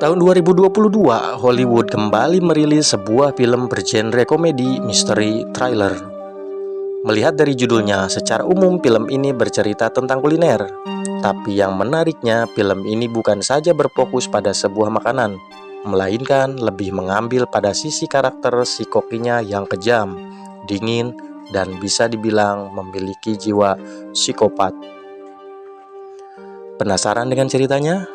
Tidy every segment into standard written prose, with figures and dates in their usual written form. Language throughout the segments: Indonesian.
Tahun 2022, Hollywood kembali merilis sebuah film bergenre komedi misteri thriller. Melihat dari judulnya, secara umum film ini bercerita tentang kuliner. Tapi yang menariknya, film ini bukan saja berfokus pada sebuah makanan, melainkan lebih mengambil pada sisi karakter si kokinya yang kejam, dingin, dan bisa dibilang memiliki jiwa psikopat. Penasaran dengan ceritanya?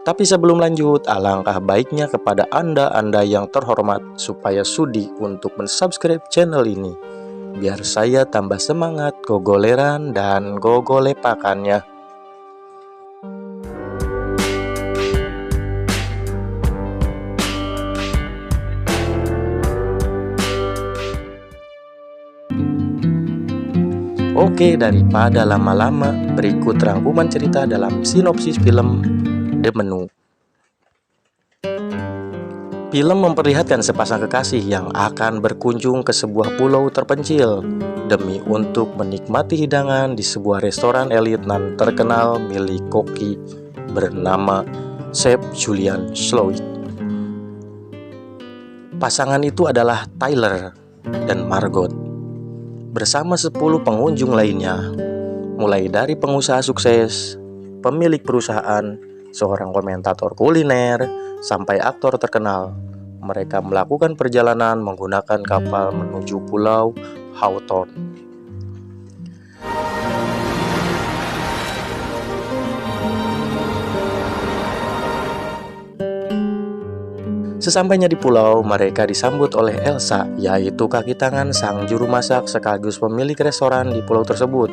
Tapi sebelum lanjut, alangkah baiknya kepada Anda yang terhormat supaya sudi untuk mensubscribe channel ini, biar saya tambah semangat gogoleran dan gogolepakannya. Oke, daripada lama-lama, berikut rangkuman cerita dalam sinopsis film The Menu. Film memperlihatkan sepasang kekasih yang akan berkunjung ke sebuah pulau terpencil demi untuk menikmati hidangan di sebuah restoran elit nan terkenal milik koki bernama Chef Julian Slowik. Pasangan itu adalah Tyler dan Margot bersama 10 pengunjung lainnya, mulai dari pengusaha sukses, pemilik perusahaan, seorang komentator kuliner, sampai aktor terkenal. Mereka melakukan perjalanan menggunakan kapal menuju Pulau Hawthorne. Sesampainya di pulau, mereka disambut oleh Elsa, yaitu kaki tangan sang juru masak sekaligus pemilik restoran di pulau tersebut.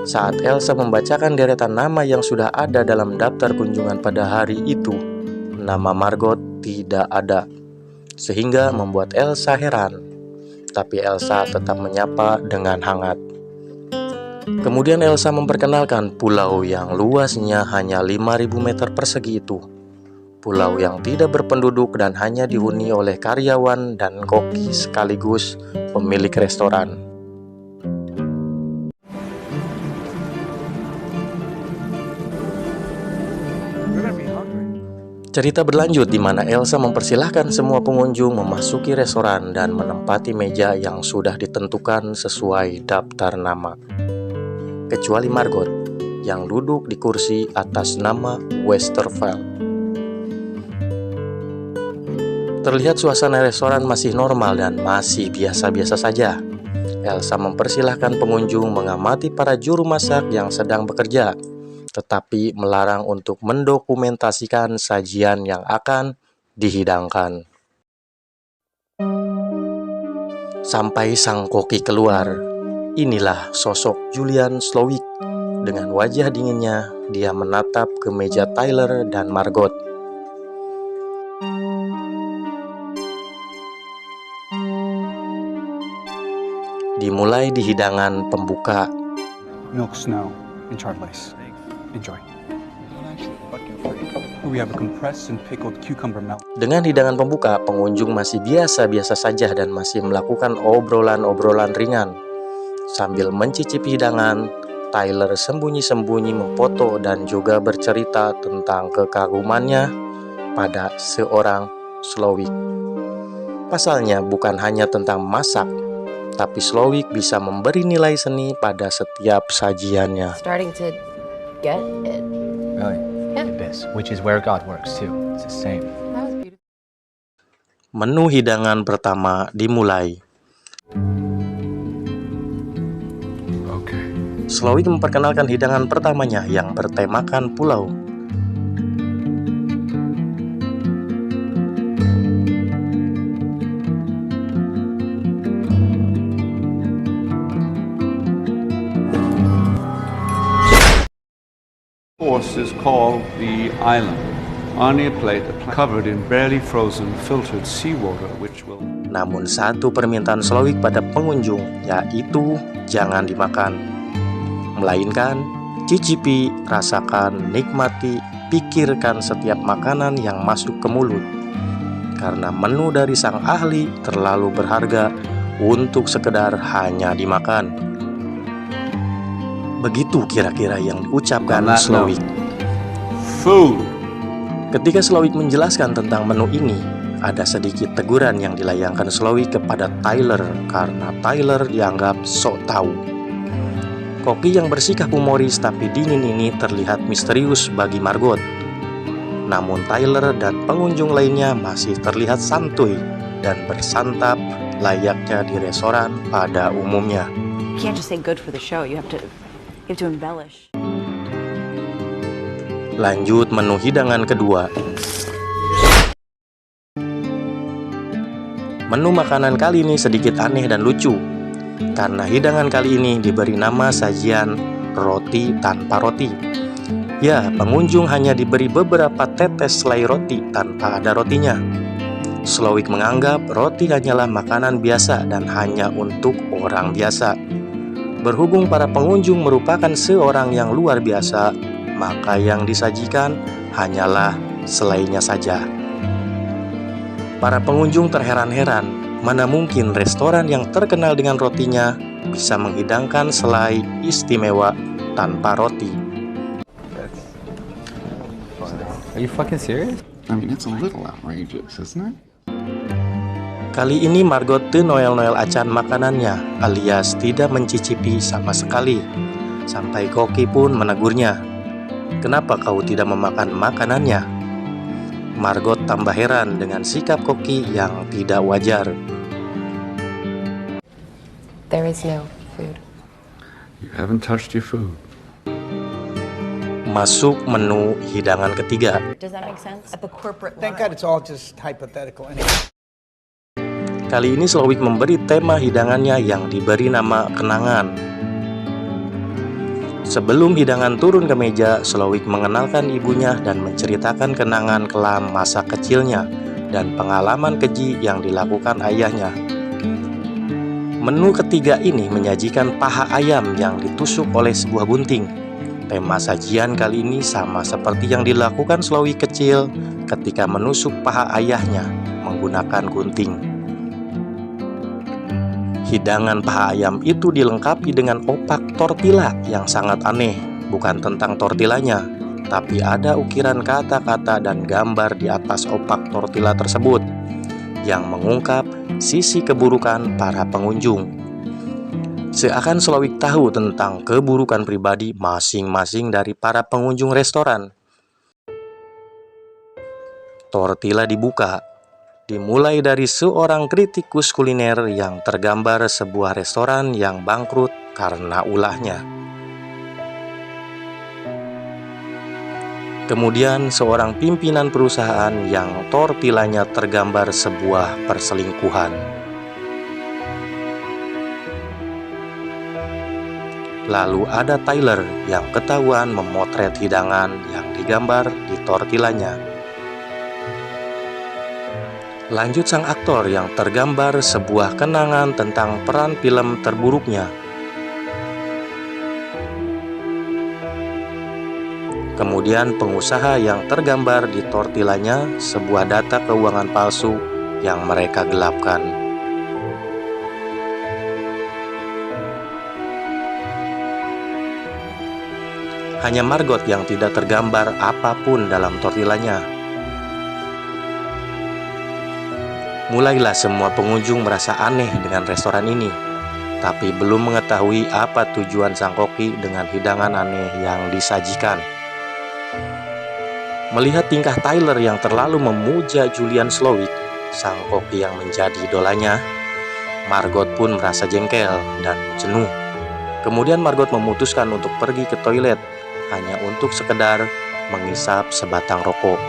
Saat Elsa membacakan deretan nama yang sudah ada dalam daftar kunjungan pada hari itu, nama Margot tidak ada, sehingga membuat Elsa heran. Tapi Elsa tetap menyapa dengan hangat. Kemudian Elsa memperkenalkan pulau yang luasnya hanya 5.000 meter persegi itu. Pulau yang tidak berpenduduk dan hanya dihuni oleh karyawan dan koki sekaligus pemilik restoran. Cerita berlanjut di mana Elsa mempersilahkan semua pengunjung memasuki restoran dan menempati meja yang sudah ditentukan sesuai daftar nama. Kecuali Margot yang duduk di kursi atas nama Westerveld. Terlihat suasana restoran masih normal dan masih biasa-biasa saja. Elsa mempersilahkan pengunjung mengamati para juru masak yang sedang bekerja, tetapi melarang untuk mendokumentasikan sajian yang akan dihidangkan. Sampai sang koki keluar. Inilah sosok Julian Slowik. Dengan wajah dinginnya, dia menatap ke meja Tyler dan Margot. Dimulai di hidangan pembuka. Milk snow and charred lace. Enjoy. We have a compressed and pickled cucumber melt. Dengan hidangan pembuka, pengunjung masih biasa-biasa saja dan masih melakukan obrolan-obrolan ringan. Sambil mencicipi hidangan, Tyler sembunyi-sembunyi memfoto dan juga bercerita tentang kekagumannya pada seorang Slowik. Pasalnya bukan hanya tentang masak, tapi Slowik bisa memberi nilai seni pada setiap sajiannya. Starting to get it. Really? Yeah. It is, which is where God works too. It's the same. That was beautiful. Menu hidangan pertama dimulai. Slowik memperkenalkan hidangan pertamanya yang bertemakan pulau. Course is called the island. On a plate covered in barely frozen filtered seawater, which will. Namun satu permintaan Slowik pada pengunjung, yaitu jangan dimakan, melainkan cicipi, rasakan, nikmati, pikirkan setiap makanan yang masuk ke mulut. Karena menu dari sang ahli terlalu berharga untuk sekedar hanya dimakan. Begitu kira-kira yang diucapkan Slowik. food. Ketika Slowik menjelaskan tentang menu ini, ada sedikit teguran yang dilayangkan Slowik kepada Tyler karena Tyler dianggap sok tahu. Koki yang bersikap humoris tapi dingin ini terlihat misterius bagi Margot. Namun Tyler dan pengunjung lainnya masih terlihat santuy dan bersantap layaknya di restoran pada umumnya. You can't just say good for the show. You have to embellish. Lanjut menu hidangan kedua. Menu makanan kali ini sedikit aneh dan lucu, karena hidangan kali ini diberi nama sajian roti tanpa roti. Ya, pengunjung hanya diberi beberapa tetes selai roti tanpa ada rotinya. Slowik menganggap roti hanyalah makanan biasa dan hanya untuk orang biasa. Berhubung para pengunjung merupakan seorang yang luar biasa, maka yang disajikan hanyalah selainya saja. Para pengunjung terheran-heran, mana mungkin restoran yang terkenal dengan rotinya bisa menghidangkan selai istimewa tanpa roti. Are you fucking serious? I mean, it's a little outrageous, isn't it? Kali ini Margot noel-noel acan makanannya, alias tidak mencicipi sama sekali. Sampai Koki pun menegurnya. Kenapa kau tidak memakan makanannya? Margot tambah heran dengan sikap Koki yang tidak wajar. There is no food. You haven't touched your food. Masuk menu hidangan ketiga. Does that make sense? At the corporate Thank level. God it's all just hypothetical anyway. Kali ini Slowik memberi tema hidangannya yang diberi nama kenangan. Sebelum hidangan turun ke meja, Slowik mengenalkan ibunya dan menceritakan kenangan kelam masa kecilnya dan pengalaman keji yang dilakukan ayahnya. Menu ketiga ini menyajikan paha ayam yang ditusuk oleh sebuah gunting. Tema sajian kali ini sama seperti yang dilakukan Slowik kecil ketika menusuk paha ayahnya menggunakan gunting. Hidangan paha ayam itu dilengkapi dengan opak tortilla yang sangat aneh. Bukan tentang tortillanya, tapi ada ukiran kata-kata dan gambar di atas opak tortilla tersebut yang mengungkap sisi keburukan para pengunjung. Seakan Slowik tahu tentang keburukan pribadi masing-masing dari para pengunjung restoran. Tortilla dibuka. Dimulai dari seorang kritikus kuliner yang tergambar sebuah restoran yang bangkrut karena ulahnya. Kemudian seorang pimpinan perusahaan yang tortillanya tergambar sebuah perselingkuhan. Lalu ada Tyler yang ketahuan memotret hidangan yang digambar di tortillanya. Lanjut sang aktor yang tergambar sebuah kenangan tentang peran film terburuknya. Kemudian pengusaha yang tergambar di tortillanya sebuah data keuangan palsu yang mereka gelapkan. Hanya Margot yang tidak tergambar apapun dalam tortillanya. Mulailah semua pengunjung merasa aneh dengan restoran ini, tapi belum mengetahui apa tujuan sang koki dengan hidangan aneh yang disajikan. Melihat tingkah Tyler yang terlalu memuja Julian Slowik, sang koki yang menjadi idolanya, Margot pun merasa jengkel dan jenuh. Kemudian Margot memutuskan untuk pergi ke toilet hanya untuk sekedar mengisap sebatang rokok.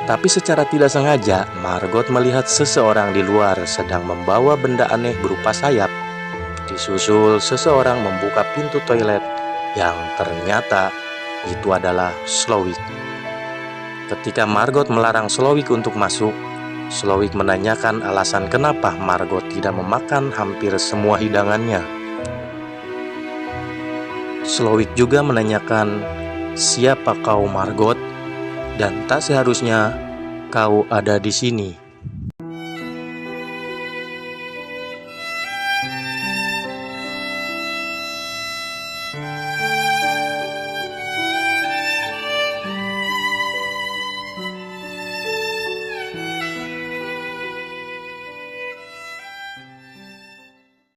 Tapi secara tidak sengaja, Margot melihat seseorang di luar sedang membawa benda aneh berupa sayap. Disusul seseorang membuka pintu toilet yang ternyata itu adalah Slowik. Ketika Margot melarang Slowik untuk masuk, Slowik menanyakan alasan kenapa Margot tidak memakan hampir semua hidangannya. Slowik juga menanyakan, "Siapa kau, Margot? Dan tak seharusnya kau ada di sini."